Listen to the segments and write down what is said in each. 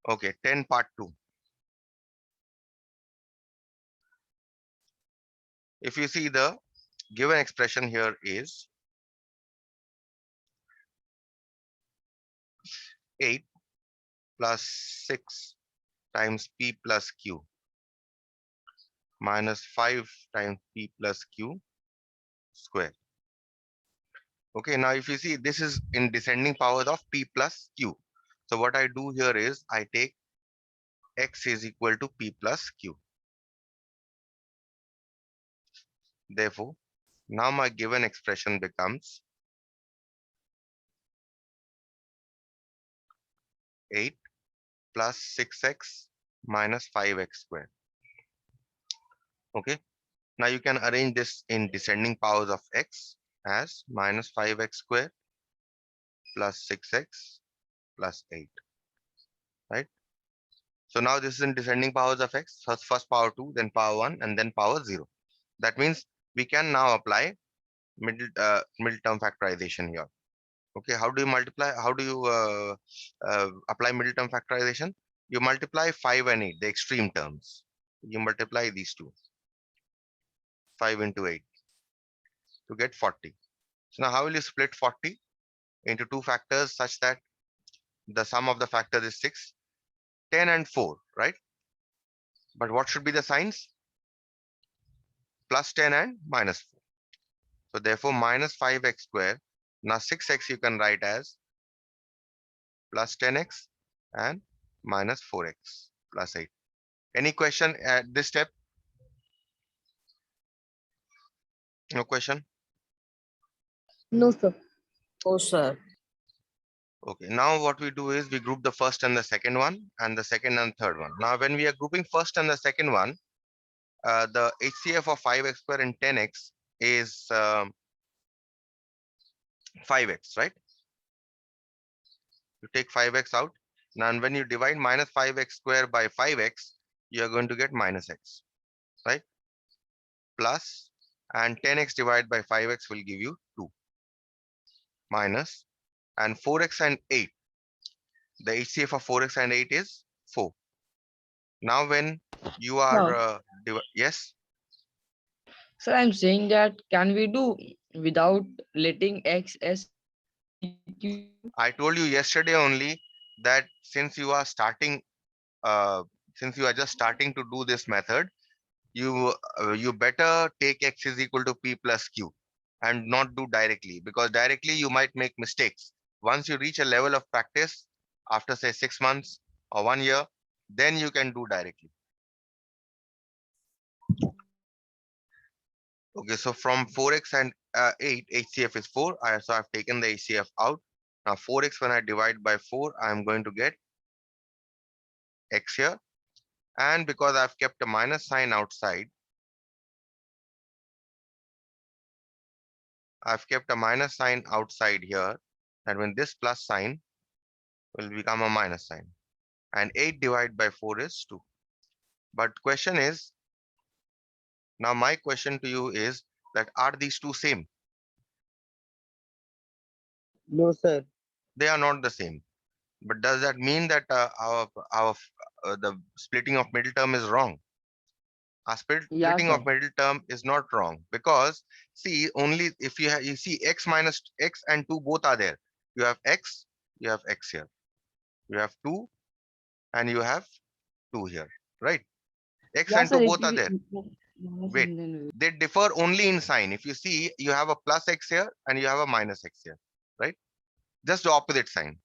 Okay, 10 part 2. If you see, the given expression here is 8 plus 6 times p plus q minus 5 times p plus q square. Okay, now if you see, this is in descending powers of p plus q. So what I do here is I take x is equal to p plus q. Therefore, now my given expression becomes 8 plus 6x minus 5x squared. Okay, now you can arrange this in descending powers of x as minus 5x squared plus 6x plus 8, right? So now this is in descending powers of x, first power 2, then power 1, and then power 0. That means we can now apply middle term factorization here. Okay, how do you multiply? How do you apply middle term factorization? You multiply 5 and 8, the extreme terms. You multiply these two, 5 into 8, to get 40. So now how will you split 40 into two factors such that the sum of the factors is 6, 10 and 4, right? But what should be the signs? Plus 10 and minus 4. So therefore minus 5x squared. Now 6x you can write as plus 10x and minus 4x plus 8. Any question at this step? No question? No, sir. Oh, sir. Okay, now what we do is we group the first and the second one, and the second and third one. Now when we are grouping first and the second one, the HCF of 5x squared and 10x is 5x, right? You take 5x out. Now when you divide minus 5x squared by 5x, you are going to get minus x, right? Plus, and 10x divided by 5x will give you 2. Minus, and 4x and 8. The HCF of 4x and 8 is 4. Now when you are, yes? Sir, I'm saying that can we do without letting x as q? I told you yesterday only that since you are starting, since you are just starting to do this method, you better take x is equal to p plus q and not do directly, because directly you might make mistakes. Once you reach a level of practice after say 6 months or 1 year, then you can do directly. Okay, so from 4x and 8, HCF is 4. So I've taken the HCF out. Now 4x, when I divide by 4, I'm going to get x here. And because I've kept a minus sign outside, I've kept a minus sign outside here. And when this plus sign will become a minus sign. And 8 divided by 4 is 2. But question is, now my question to you is that are these two same? No, sir. They are not the same. But does that mean that the splitting of middle term is wrong? Yeah, Splitting sir. of middle term is not wrong, because see, only if you see x minus x and 2 both are there. You have x, you have x here. You have 2 and you have 2 here, right? X Yeah, and sir. 2 If both are there. minus Wait, and then they differ only in sign. If you see, you have a plus x here and you have a minus x here, right? Just the opposite sign.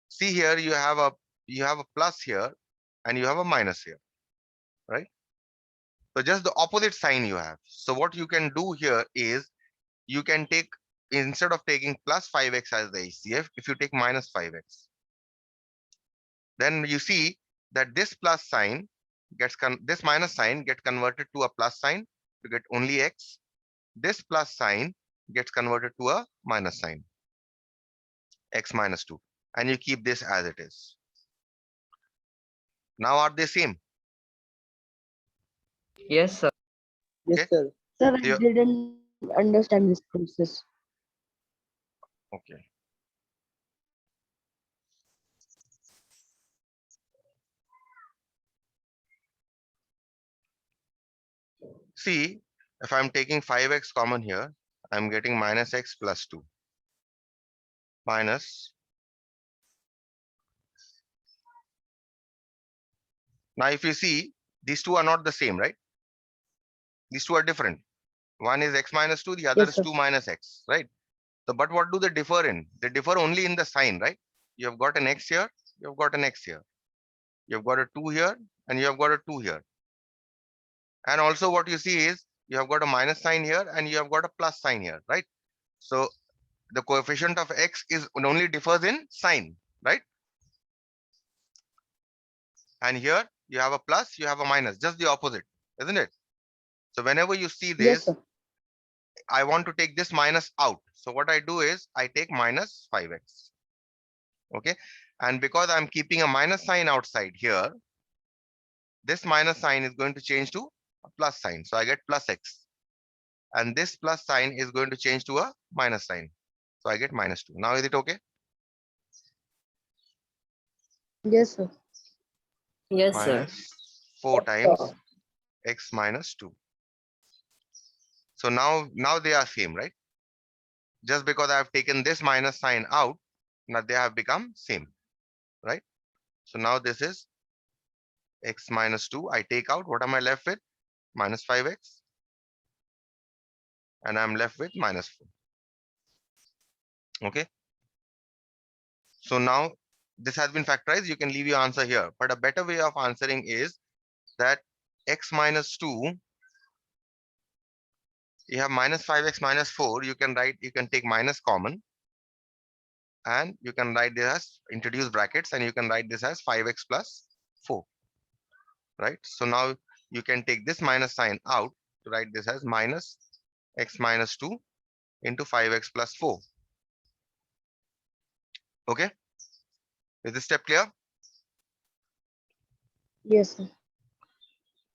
See here, you have a plus here and you have a minus here, right? So just the opposite sign you have. So what you can do here is you can take, instead of taking plus 5x as the HCF, if you take minus 5x, then you see that this plus sign this minus sign gets converted to a plus sign to get only x. This plus sign gets converted to a minus sign, x minus 2, and you keep this as it is. Now are they same? yes, sir. Yes, Okay. sir. Sir, I So didn't understand this process. okay. see, if I'm taking 5x common here, I'm getting minus x plus 2 minus. Now, if you see, these two are not the same, right? These two are different. One is x minus 2, the other Yes, is sir. 2 minus x, right? So, but what do they differ in? They differ only in the sign, right? You have got an x here, you have got an x here. You have got a 2 here, and you have got a 2 here. And also what you see is, you have got a minus sign here, and you have got a plus sign here, right? So, the coefficient of x is only differs in sign, right? And here you have a plus, you have a minus, just the opposite, isn't it? So whenever you see Yes, this, sir. I want to take this minus out. So what I do is I take minus 5x. Okay. And because I'm keeping a minus sign outside here, this minus sign is going to change to a plus sign. So I get plus x. And this plus sign is going to change to a minus sign. So I get minus 2. Now is it okay? Yes, sir. Yes, sir. Minus 4 times x minus 2. So now they are same, right? Just because I have taken this minus sign out, now they have become same, right? So now this is x minus 2. I take out, what am I left with? Minus 5x. And I'm left with minus 4. Okay. So now this has been factorized. You can leave your answer here. But a better way of answering is that x minus 2, you have minus 5x minus 4. You can take minus common. And you can write this as, introduce brackets, and you can write this as 5x plus 4. Right? So now you can take this minus sign out to write this as minus x minus 2 into 5x plus 4. Okay. Is this step clear? Yes, sir.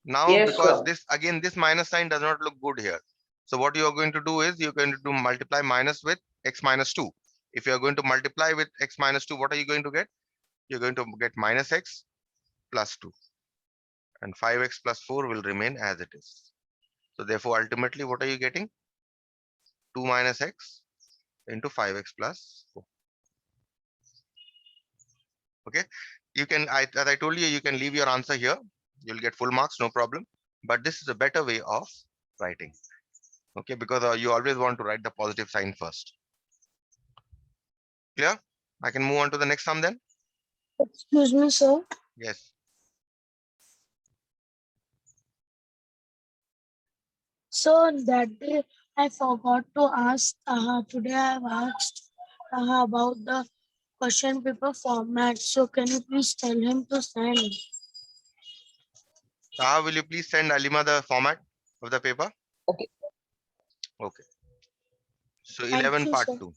Now, Yes, because sir. this minus sign does not look good here. So what you are going to do is you're going to do multiply minus with x minus 2. If you are going to multiply with x minus 2, what are you going to get? You're going to get minus x plus 2. And 5x plus 4 will remain as it is. So therefore, ultimately, what are you getting? 2 minus x into 5x plus 4. Okay. You can, as I told you, you can leave your answer here. You'll get full marks, no problem. But this is a better way of writing. Okay, because you always want to write the positive sign first. Clear? I can move on to the next sum then. Excuse me, sir. Yes. So that day I forgot to ask Taha. Today I have asked Taha about the question paper format. So can you please tell him to send? Taha, will you please send Alima the format of the paper? Okay. Okay. So Thank 11 you, part sir. 2.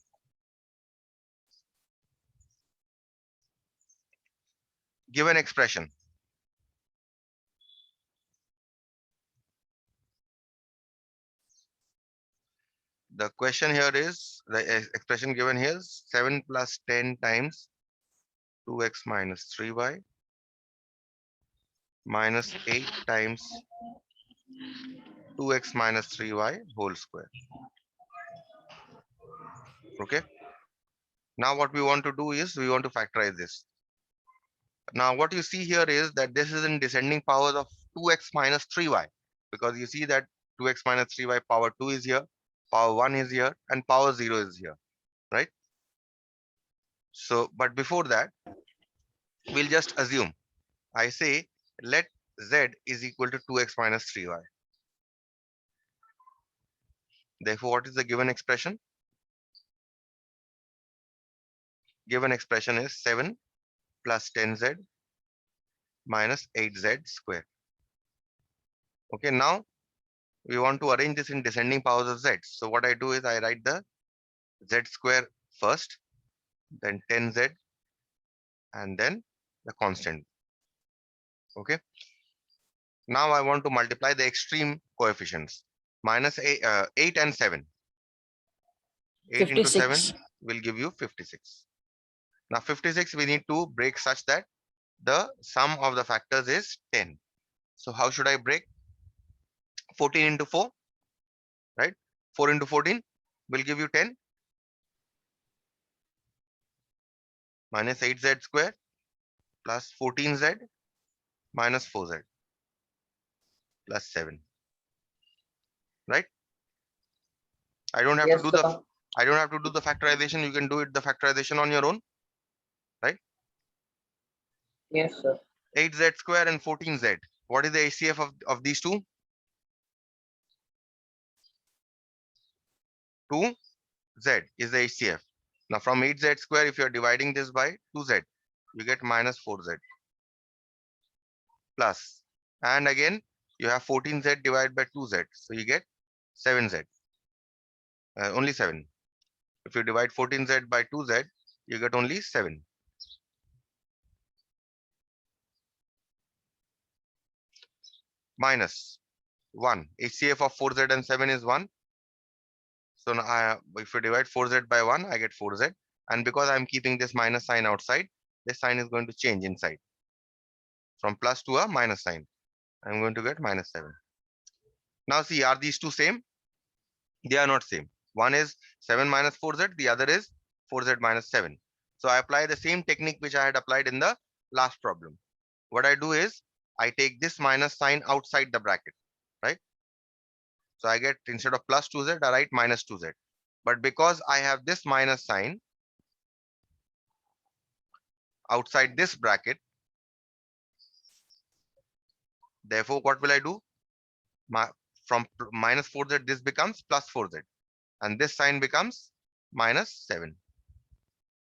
Give an expression. The question here is, the expression given here is 7 plus 10 times 2x minus 3y minus 8 times 2x minus 3y whole square. Okay. Now what we want to do is we want to factorize this. Now what you see here is that this is in descending powers of 2x minus 3y, because you see that 2x minus 3y power 2 is here, power 1 is here, and power 0 is here, right? So, but before that, we'll just assume. I say let z is equal to 2x minus 3y. Therefore, what is the given expression? Given expression is 7 plus 10z minus 8z square. Okay, now we want to arrange this in descending powers of z. So what I do is I write the z square first, then 10z, and then the constant. Okay. Now I want to multiply the extreme coefficients. Minus 8 and 7. 8 into 7 56. will give you 56. Now 56 we need to break such that the sum of the factors is 10. So how should I break? 14 into 4, right? 4 into 14 will give you 10 minus 8z square plus 14z minus 4z plus 7, right? I don't have to Yes, do the sir. I don't have to do the factorization. You can do it the factorization on your own, right? Yes, sir. 8z square and 14z. What is the HCF of these two? 2z is the HCF. Now from 8z square, if you are dividing this by 2z, you get minus 4z plus. And again, you have 14z divided by 2z. So you get 7z, only 7. If you divide 14z by 2z, you get only 7. Minus 1. HCF of 4z and 7 is 1. So now if you divide 4z by 1, I get 4z. And because I'm keeping this minus sign outside, this sign is going to change inside. From plus to a minus sign, I'm going to get minus 7. Now see, are these two same? They are not same. One is 7 minus 4z, the other is 4z minus 7. So I apply the same technique which I had applied in the last problem. What I do is, I take this minus sign outside the bracket, right? So I get, instead of plus 2z, I write minus 2z. But because I have this minus sign outside this bracket, therefore what will I do? From minus 4z, this becomes plus 4z. And this sign becomes minus 7.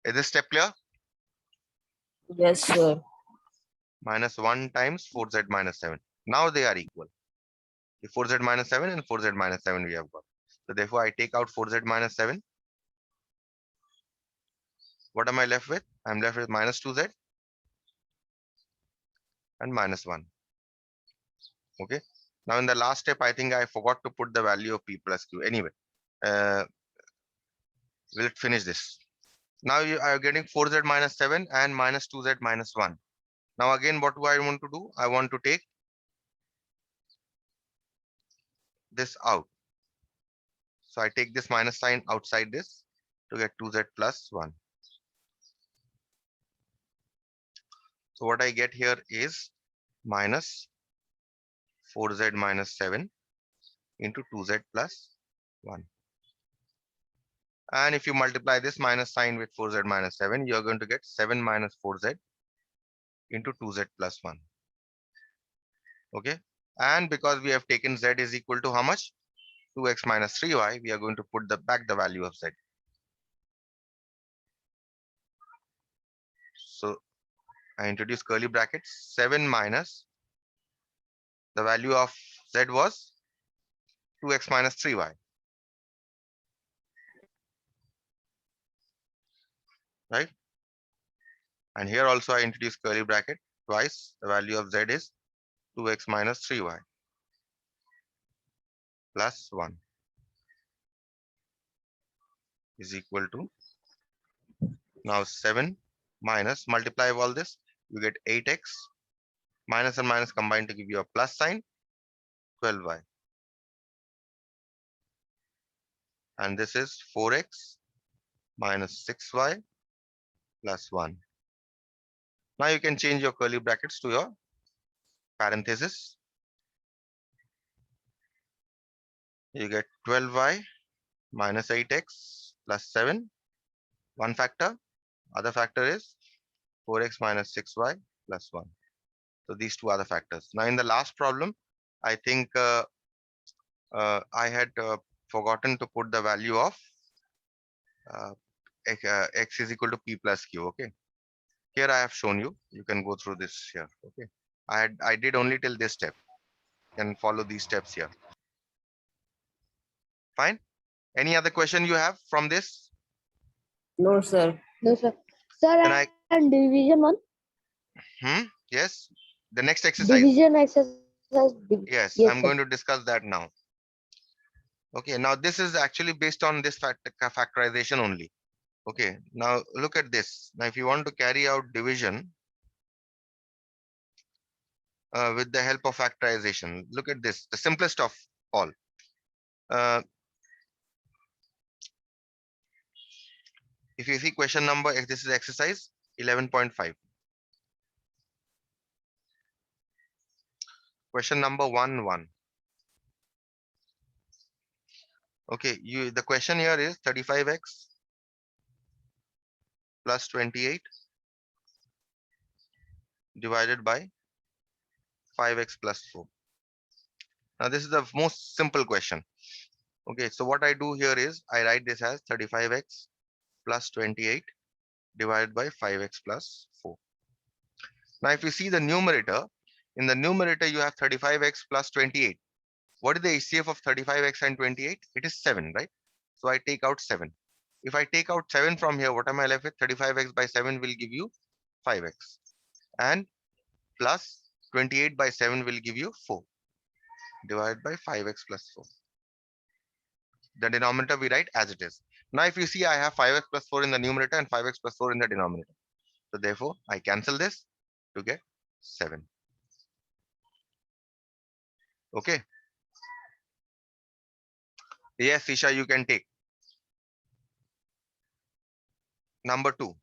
Is this step clear? Yes, sir. Minus 1 times 4z minus 7. Now they are equal. The 4z minus 7 and 4z minus 7 we have got. So therefore I take out 4z minus 7. What am I left with? I'm left with minus 2z and minus 1. Okay. Now in the last step, I think I forgot to put the value of p plus q. Anyway, we'll finish this. Now you are getting 4z minus 7 and minus 2z minus 1. Now again, what do I want to do? I want to take this out. So I take this minus sign outside this to get 2z plus 1. So what I get here is minus 4z minus 7 into 2z plus 1. And if you multiply this minus sign with 4z minus 7, you're going to get 7 minus 4z into 2z plus 1. Okay. And because we have taken z is equal to how much? 2x minus 3y, we are going to put back the value of z. So I introduce curly brackets. 7 minus the value of z was 2x minus 3y. Right? And here also I introduce curly bracket twice. The value of z is 2x minus 3y plus 1 is equal to, now 7 minus, multiply all this, you get 8x, minus and minus combined to give you a plus sign, 12y. And this is 4x minus 6y plus 1. Now you can change your curly brackets to your parenthesis. You get 12y minus 8x plus 7, one factor. Other factor is 4x minus 6y plus 1. So these two are the factors. Now in the last problem, I think I had forgotten to put the value of x is equal to p plus q. Okay. Here I have shown you. You can go through this here. Okay. I did only till this step. Can follow these steps here. Fine. Any other question you have from this? No, sir. No, sir. Sir, Then I and division one? yes. The next exercise. Division exercise. Yes, Yes, I'm sir. going to discuss that now. Okay, now this is actually based on this factorization only. Okay, now look at this. Now, if you want to carry out division with the help of factorization, look at this. The simplest of all. If you see question number, this is exercise 11.5. Question number 1. Okay, the question here is 35x plus 28 divided by 5x plus 4. Now this is the most simple question. Okay, so what I do here is I write this as 35x plus 28 divided by 5x plus 4. Now if you see the numerator, in the numerator you have 35x plus 28. What is the HCF of 35x and 28? It is 7, right? So I take out 7. If I take out 7 from here, what am I left with? 35x by 7 will give you 5x. And plus 28 by 7 will give you 4. Divided by 5x plus 4. The denominator we write as it is. Now if you see, I have 5x plus 4 in the numerator and 5x plus 4 in the denominator. So therefore, I cancel this to get 7. Okay. Yes, Isha, you can take. Number 2.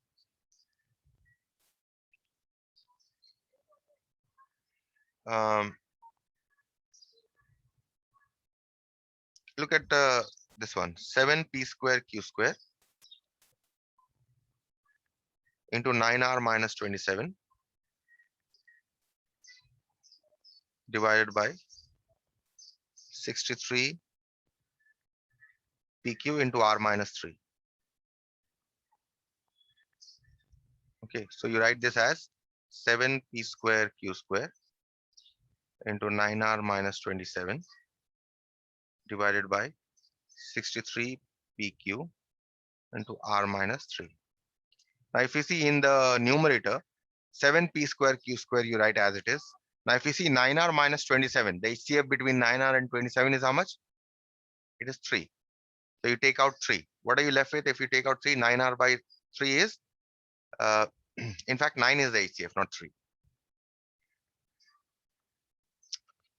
Look at this one. 7p square q square into 9r minus 27 divided by 63 pq into r minus 3. Okay, so you write this as 7p square q square into 9r minus 27 divided by 63 pq into r minus 3. Now if you see in the numerator, 7p square q square you write as it is. Now if you see 9r minus 27, the HCF between 9r and 27 is how much? It is 3. So you take out 3. What are you left with if you take out 3? 9r by 3 is, in fact 9 is the HCF, not 3.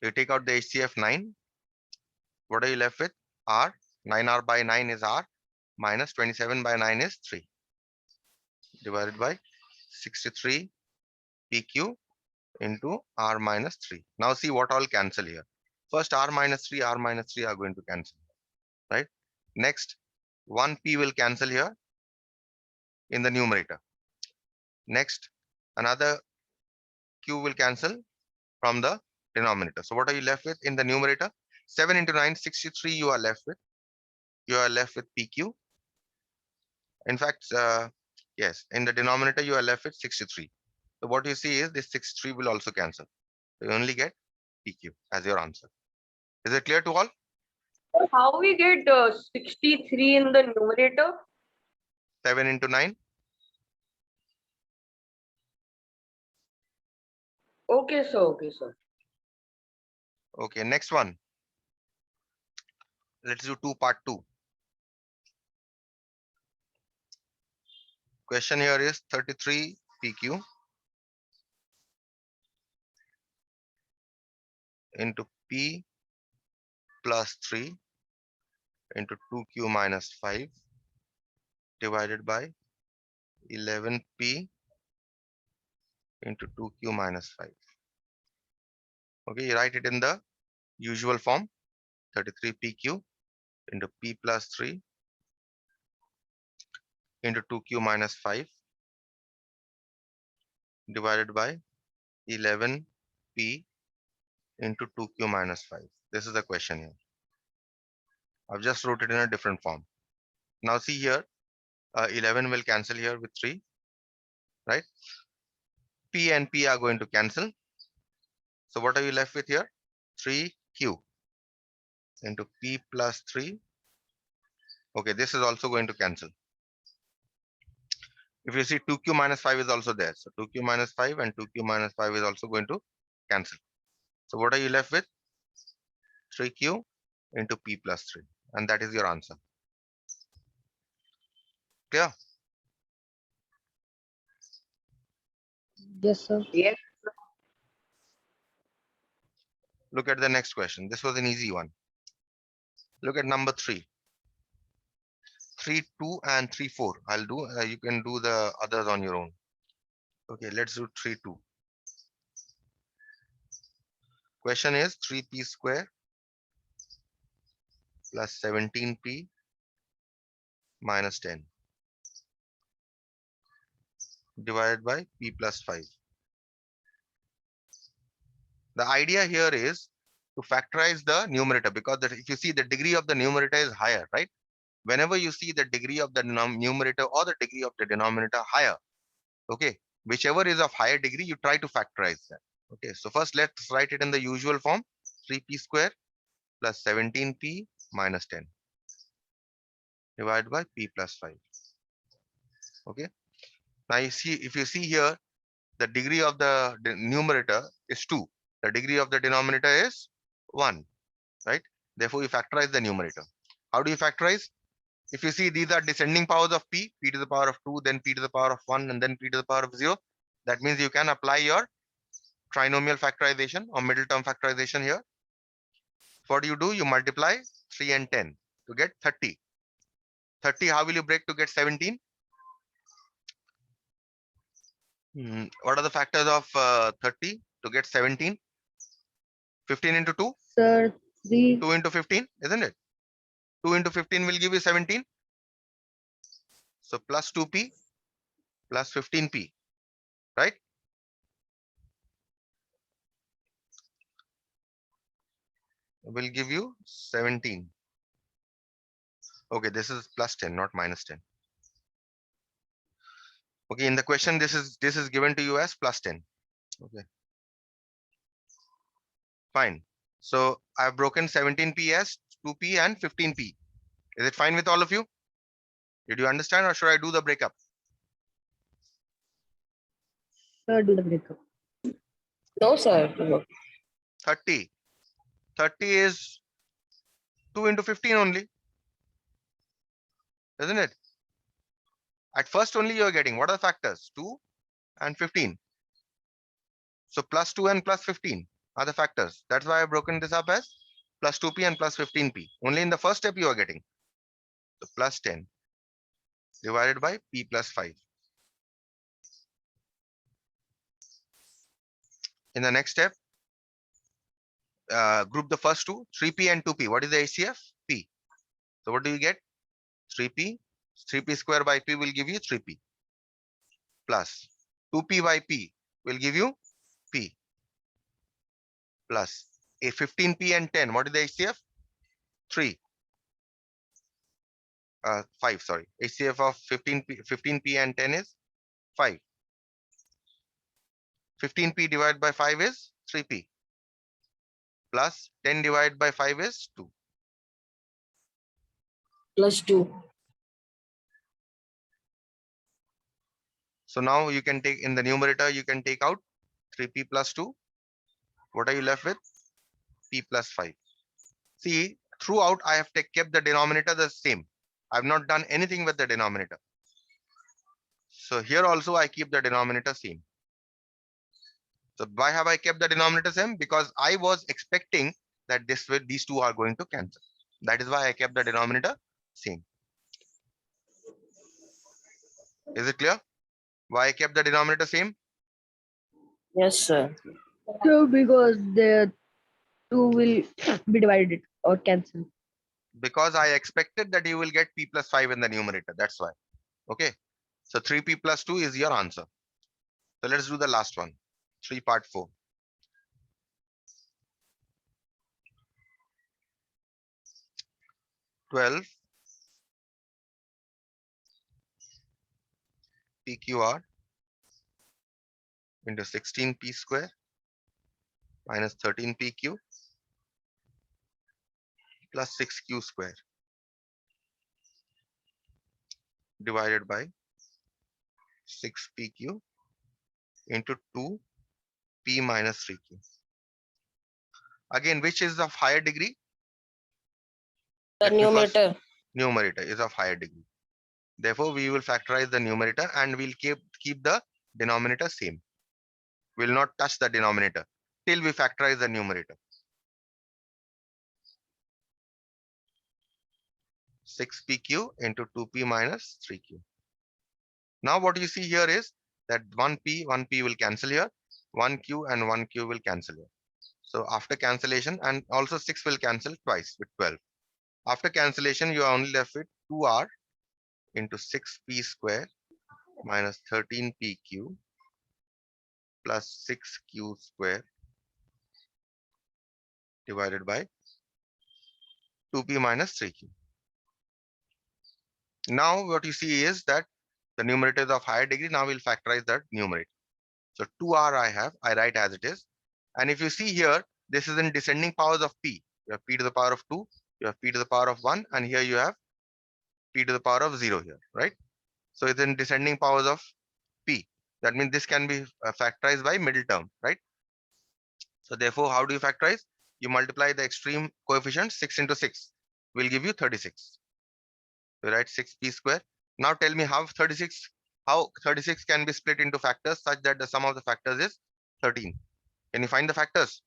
You take out the HCF 9. What are you left with? R. 9r by 9 is R. Minus 27 by 9 is 3. Divided by 63 PQ into R minus 3. Now see what all cancel here. First R minus 3 are going to cancel. Right? Next, 1P will cancel here in the numerator. Next, another Q will cancel from the denominator. So what are you left with in the numerator? 7 into 9, 63 you are left with. You are left with PQ. In fact, yes, in the denominator you are left with 63. So what you see is this 63 will also cancel. So you only get PQ as your answer. Is it clear to all? How we get 63 in the numerator? 7 into 9. Okay, sir. Okay, sir. Okay, next one. Let's do part 2. Question here is 33 PQ into P plus 3 into 2Q minus 5 divided by 11P into 2Q minus 5. Okay, you write it in the usual form. 33 PQ into P plus 3 into 2Q minus 5 divided by 11P into 2Q minus 5. This is the question here. I've just wrote it in a different form. Now see here, 11 will cancel here with 3, right? P and P are going to cancel. So what are you left with here? 3Q into P plus 3. Okay, this is also going to cancel. If you see 2Q minus 5 is also there. So 2Q minus 5 and 2Q minus 5 is also going to cancel. So what are you left with? 3Q into P plus 3. And that is your answer. Clear? Yes, sir. Yes. Look at the next question. This was an easy one. Look at number 3. 3, 2 and 3, 4. I'll do, you can do the others on your own. Okay, let's do 3, 2. Question is 3p square plus 17p minus 10 divided by p plus 5. The idea here is to factorize the numerator, because if you see the degree of the numerator is higher, right? Whenever you see the degree of the numerator or the degree of the denominator higher, okay, whichever is of higher degree, you try to factorize that. Okay, so first let's write it in the usual form. 3p square plus 17p minus 10 divided by p plus 5. Okay, now you see, if you see here, the degree of the numerator is 2. The degree of the denominator is 1, right? Therefore, you factorize the numerator. How do you factorize? If you see, these are descending powers of p to the power of 2, then p to the power of 1, and then p to the power of 0. That means you can apply your trinomial factorization or middle term factorization here. What do? You multiply 3 and 10 to get 30. 30, how will you break to get 17? What are the factors of 30 to get 17? 15 into 2? Sir, 3. 2 into 15, isn't it? 2 into 15 will give you 17. So plus 2p plus 15p, right? Will give you 17. Okay, this is plus 10, not minus 10. Okay, in the question, this is given to you as plus 10. Okay, fine. So I've broken 17p as 2p and 15p. Is it fine with all of you? Did you understand, or should I do the breakup? Sir, do the breakup. No, sir. 30. 30 is 2 into 15 only, isn't it? At first only you are getting, what are the factors? 2 and 15. So plus 2 and plus 15 are the factors. That's why I've broken this up as plus 2p and plus 15p. Only in the first step you are getting. So plus 10 divided by p plus 5. In the next step, group the first two, 3p and 2p. What is the HCF? P. So what do you get? 3p. 3p square by p will give you 3p. Plus 2p by p will give you p. Plus a 15p and 10. What is the HCF? 3. 5, sorry. HCF of 15p and 10 is 5. 15p divided by 5 is 3p. Plus 10 divided by 5 is 2. Plus 2. So now you can take in the numerator, you can take out 3p plus 2. What are you left with? P plus 5. See, throughout I have kept the denominator the same. I have not done anything with the denominator. So here also I keep the denominator same. So why have I kept the denominator same? Because I was expecting that these two are going to cancel. That is why I kept the denominator same. Is it clear? Why I kept the denominator same? Yes, sir. So because the 2 will be divided or cancelled. Because I expected that you will get p plus 5 in the numerator. That's why. Okay. So 3p plus 2 is your answer. So let's do the last one. 3 part 4. $12 PQR into 16p square minus 13pq plus 6q square divided by 6pq into 2p minus 3q. Again, which is of higher degree? The Let me first- numerator. Numerator is of higher degree. Therefore, we will factorize the numerator and we'll keep the denominator same. Will not touch the denominator till we factorize the numerator. 6pq into 2p minus 3q. Now what you see here is that 1p will cancel here, 1q and 1q will cancel here. So after cancellation, and also 6 will cancel twice with 12. After cancellation, you are only left with 2r into 6p square minus 13pq plus 6q square divided by 2p minus 3q. Now what you see is that the numerator is of higher degree. Now we'll factorize that numerator. So 2r I write as it is. And if you see here, this is in descending powers of p. You have p to the power of 2, you have p to the power of 1, and here you have p to the power of 0 here, right? So it's in descending powers of p. That means this can be factorized by middle term, right? So therefore, how do you factorize? You multiply the extreme coefficient. 6 into 6 will give you 36. You write 6p square. Now tell me how 36 can be split into factors such that the sum of the factors is 13. Can you find the factors?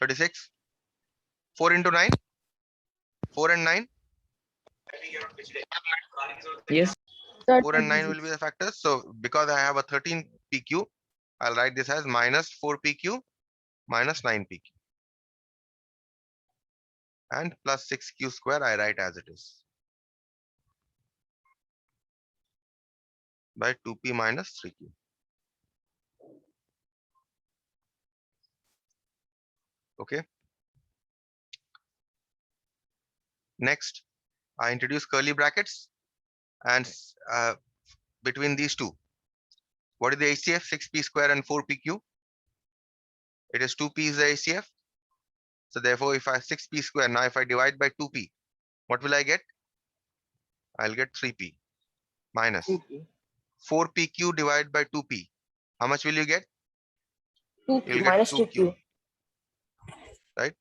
36. 4 into 9. 4 and 9. Yes. 4 and 9 will be the factors. So because I have a 13 PQ, I'll write this as minus 4 PQ minus 9 PQ. And plus 6Q square I write as it is. By 2P minus 3Q. Okay. Next, I introduce curly brackets and between these two. What is the HCF? 6P square and 4PQ. It is 2P is the HCF. So therefore, if I 6P square, now if I divide by 2P, what will I get? I'll get 3P minus 4PQ divided by 2P. How much will you get? 2q You'll get minus 2Q. 2q. Right?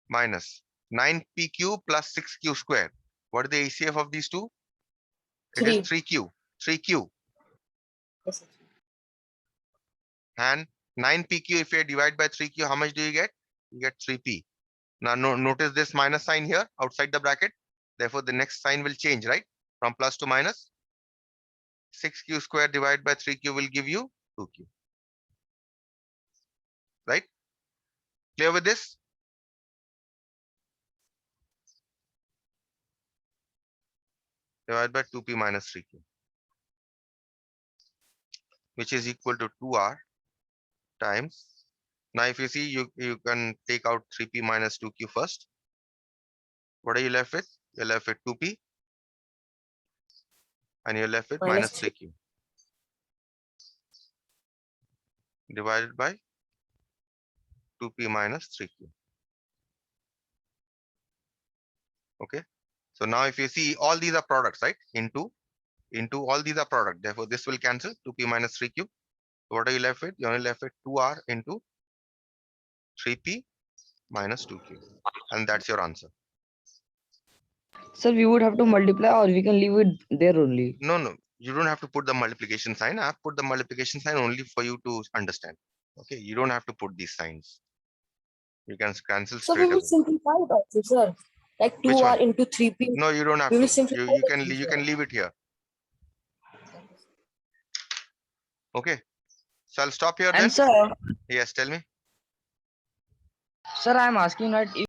Minus 9PQ plus 6Q square. What is the HCF of these two? It is 3Q. 3Q. Yes, sir. And 9PQ, if you divide by 3Q, how much do you get? You get 3P. Now notice this minus sign here outside the bracket. Therefore, the next sign will change, right? From plus to minus. 6Q square divided by 3Q will give you 2Q. Right? Clear with this? Divided by 2P minus 3Q. Which is equal to 2R times. Now if you see, you can take out 3P minus 2Q first. What are you left with? You're left with 2P. And you're left with minus 3Q. Divided by 2P minus 3Q. Okay. So now if you see, all these are products, right? Into all these are product. Therefore, this will cancel 2P minus 3Q. So what are you left with? You're only left with 2R into 3P minus 2Q. And that's your answer. Sir, we would have to multiply or we can leave it there only. No. You don't have to put the multiplication sign. I have put the multiplication sign only for you to understand. Okay. You don't have to put these signs. You can cancel So we straight will away. simplify it also, sir. Like Which 2r one? into 3p. No, you don't have We will to. simplify You it can also, you sir. can leave it here. Okay. So I'll stop here then. And sir, Yes, tell me. I'm asking that if